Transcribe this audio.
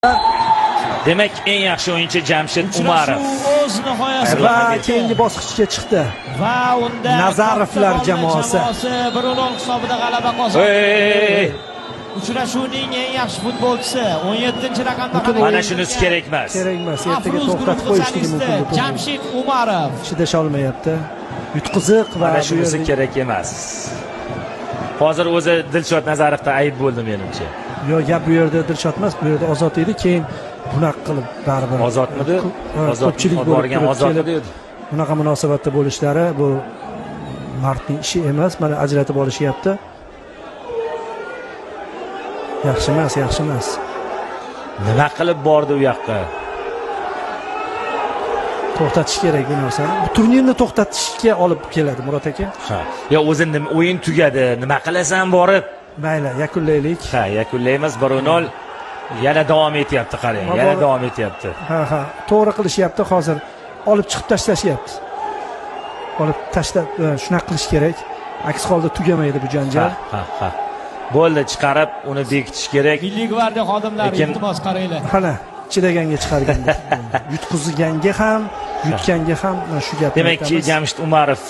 Demak, eng yaxshi o'yinchi Jamshid Umarov. O'z nihoyasiga Va keyingi bosqichga chiqdi. va unda Nazarovlar jamoasi 1-0 hisobida g'alaba qozondi. Uchrashuvning eng yaxshi futbolchisi 17-raqamda Mana shunisi kerak emas. Kerak emas. Ertaga to'xtatib qo'yishligi mumkin. Jamshid Umarov Chidasha olmayapti. Yutqiziq va Mana shunisi kerak emas. Hozir o'zi Dilshod Nazarovda ayb bo'ldi menimcha. Yo, gap bu yerda Dilshod emas, bu yerda Ozod edi, keyin bunaqa qilib baribir. Ozodmidi? Ko'pchilik borgan Ozodmidi? Bunaqa munosabatda bo'lishlari bu mardning ishi emas. Mana ajratib olishyapti. Yaxshi emas, yaxshi emas. Nima qilib bordi u yoqqa? To'xtatish kerak bu narsani. Bu turnirni to'xtatishga olib keladi Murod aka. Ha. Yo, o'zi o'yin tugadi. Nima qilasan borib? Mayli, yakunlaylik. Ha, yakunlaymiz 1-0. Yana davom etyapti, qarang. Yana davom etyapti. Ha, to'g'ri qilishyapti hozir. Olib chiqib tashlashyapti. Olib tashlab shunaqa qilish kerak. Aks holda tugamaydi bu janjal. Ha. Bo'ldi, chiqarib uni bekitish kerak. Milliy gvardiya xodimlari iltimos qaranglar. Mana chidaganga chiqarganda yutqizganga ham, yutganga ham shu gapni Demakki, Jamshid Umarov